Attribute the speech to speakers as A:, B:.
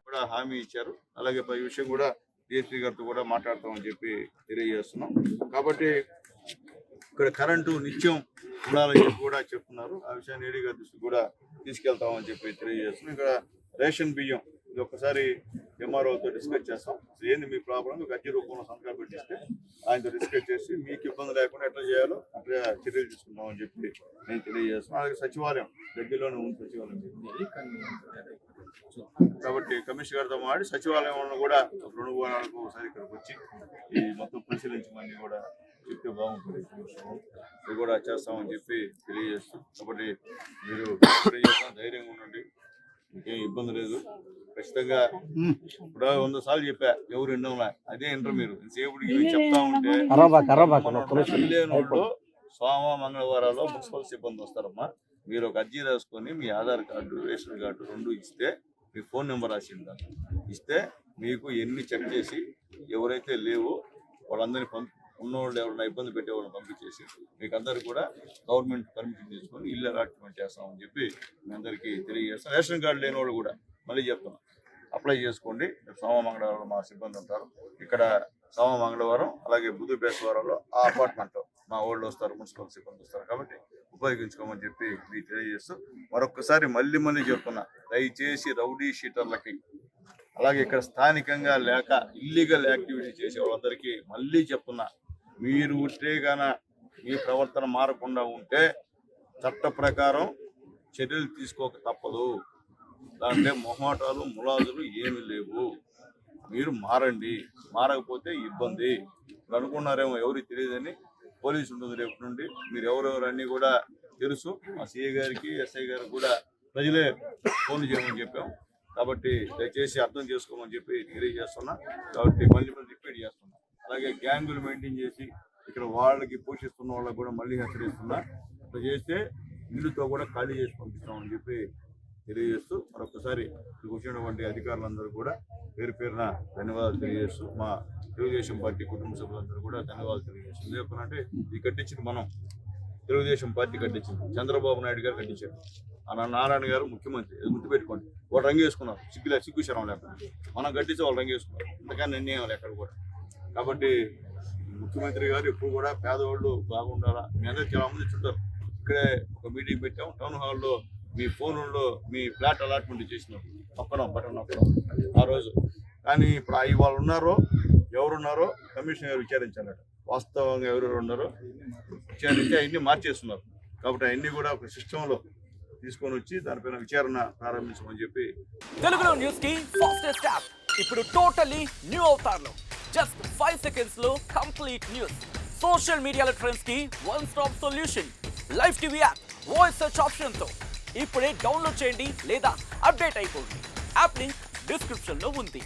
A: కూడా హామీ ఇచ్చారు. అలాగే ఈ విషయం కూడా డిఎస్పీ గారితో కూడా మాట్లాడతామని చెప్పి తెలియజేస్తున్నాం. కాబట్టి ఇక్కడ కరెంటు నిత్యం ఉండాలని చెప్పి కూడా చెప్తున్నారు. ఆ విషయాన్ని ఏడీ గారి దృష్టికి కూడా తీసుకెళ్తామని చెప్పి తెలియజేస్తున్నాం. ఇక్కడ రేషన్ బియ్యం ఇది ఒక్కసారి ఎంఆర్ఓతో డిస్కస్ చేస్తాం. ఏంది మీ ప్రాబ్లం, మీకు అర్జీ రూపంలో సంతకాలు పెట్టిస్తే ఆయనతో డిస్కస్ చేసి మీకు ఇబ్బంది లేకుండా ఎట్లా చేయాలో అట్లా చర్యలు తీసుకుంటామని చెప్పి నేను తెలియజేస్తున్నాను. అలాగే సచివాలయం దగ్గరలోనే ఉంది. సచివాలయం కాబట్టి కమిషనర్ గారితో మాట్లాడి సచివాలయంలో కూడా 2 వారాలకు ఒకసారి ఇక్కడికి వచ్చి ఈ మొత్తం పరిశీలించమని కూడా చెప్తే బాగుంటుంది. ఇది కూడా చేస్తామని చెప్పి తెలియజేస్తాం. కాబట్టి మీరు ధైర్యంగా ఉండండి, ఇంకేం ఇబ్బంది లేదు. ఖచ్చితంగా ఇప్పుడు 100 సార్లు చెప్పా, ఎవరు వినడంలా. అదే వింటారు మీరు. సేపుడికి చెప్తా ఉంటే లేనోళ్ళు సోమ మంగళవారాల్లో మున్సిపల్ సిబ్బంది వస్తారమ్మా. మీరు ఒక అర్జీ రాసుకొని మీ ఆధార్ కార్డు, రేషన్ కార్డు 2 ఇస్తే, మీ ఫోన్ నెంబర్ రాసి ఇస్తే మీకు ఎన్ని చెక్ చేసి ఎవరైతే లేవో వాళ్ళందరినీ ఉన్నవాళ్ళు ఎవరైనా ఇబ్బంది పెట్టే వాళ్ళని పంపించేసి మీకు అందరికీ కూడా గవర్నమెంట్ పర్మిషన్ తీసుకొని ఇల్లు అలాట్మెంట్ చేస్తామని చెప్పి మీ అందరికీ తెలియజేస్తాం. రేషన్ కార్డు లేని వాళ్ళు కూడా మళ్ళీ చెప్తున్నాం, అప్లై చేసుకోండి. సోమ మంగళవారం మా సిబ్బంది ఉంటారు ఇక్కడ. సోమ మంగళవారం అలాగే బుధ బేస్తవారంలో ఆ అపార్ట్మెంట్లో మా వాళ్ళు వస్తారు, మున్సిపల్ సిబ్బంది వస్తారు. కాబట్టి ఉపయోగించుకోమని చెప్పి మీకు తెలియజేస్తూ మరొకసారి మళ్ళీ చెప్తున్నా, దయచేసి రౌడీ షీటర్లకి అలాగే ఇక్కడ స్థానికంగా లేక ఇల్లీగల్ యాక్టివిటీ చేసే వాళ్ళందరికీ మళ్ళీ చెప్తున్నా, మీరు ఉంటే గాన మీ ప్రవర్తన మారకుండా ఉంటే చట్ట ప్రకారం చర్యలు తీసుకోక తప్పదు. దాంట్లో మొహమాటాలు ములాజులు ఏమీ లేవు. మీరు మారండి, మారకపోతే ఇబ్బంది. అనుకున్నారేమో ఎవరికి తెలియదని, పోలీసు ఉంటుంది రేపు నుండి. మీరు ఎవరెవరు అన్నీ కూడా తెలుసు. మా సిఐ గారికి, ఎస్ఐ గారికి కూడా ప్రజలే ఫోన్ చేయమని చెప్పాం. కాబట్టి దయచేసి అర్థం చేసుకోమని చెప్పి తెలియజేస్తున్నా. కాబట్టి మళ్ళీ రిపీట్ చేస్తున్నా. అలాగే గ్యాంగులు మెయింటైన్ చేసి ఇక్కడ వాళ్ళకి పోషిస్తున్న వాళ్ళకి కూడా మళ్ళీ హెచ్చరిస్తున్నా. ఇట్లా చేస్తే ఇల్లుతో కూడా ఖాళీ చేసి పంపిస్తామని చెప్పి తెలియజేస్తూ మరొకసారి ఇక్కడికి వచ్చినటువంటి అధికారులందరూ కూడా పేరున ధన్యవాదాలు తెలియజేస్తూ, మా తెలుగుదేశం పార్టీ కుటుంబ సభ్యులందరూ కూడా ధన్యవాదాలు తెలియజేస్తుంది. ఎందుకంటే ఇది కట్టించింది మనం, తెలుగుదేశం పార్టీ కట్టించింది, చంద్రబాబు నాయుడు గారు కట్టించారు. నారాయణ గారు ముఖ్యమంత్రి, గుర్తుపెట్టుకోండి. వాళ్ళు రంగు వేసుకున్నారు, సిగ్గు శరం లేకుండా. మనం కట్టించి వాళ్ళు రంగు వేసుకున్నారు. ఇంతకన్నా నిర్ణయం ఎక్కడ కూడా. కాబట్టి ముఖ్యమంత్రి గారు ఎప్పుడు కూడా పేదవాళ్ళు బాగుండాలా. మీ అందరూ చాలా మంది చుట్టారు. ఇక్కడే ఒక మీటింగ్ పెట్టాం టౌన్ హాల్లో. మీ ఫోన్లో మీ ఫ్లాట్ అలాట్మెంట్ చేసినారు, బటన్ నొక్కడం ఆ రోజు. కానీ ఇప్పుడు వాళ్ళు ఉన్నారో ఎవరున్నారో కమిషనర్ గారు విచారించాలట. వాస్తవంగా ఎవరెవరు ఉన్నారో విచారించి అవన్నీ మార్చేస్తున్నారు. కాబట్టి అవన్నీ కూడా ఒక సిస్టంలో తీసుకొని వచ్చి దానిపైన విచారణ ప్రారంభించమని చెప్పి.
B: తెలుగులో న్యూస్ కి ఫాస్టెస్ట్ యాప్ ఇప్పుడు టోటల్లీ న్యూ అవతార్లో. జస్ట్ 5 seconds లో కంప్లీట్ న్యూస్, సోషల్ మీడియాలో ట్రెండ్స్ కి one stop solution, live TV app, voice search option తో ఇప్పుడే డౌన్లోడ్ చేయండి లేదా అప్డేట్ అయిపోండి. యాప్ లింక్ డిస్క్రిప్షన్ లో ఉంది.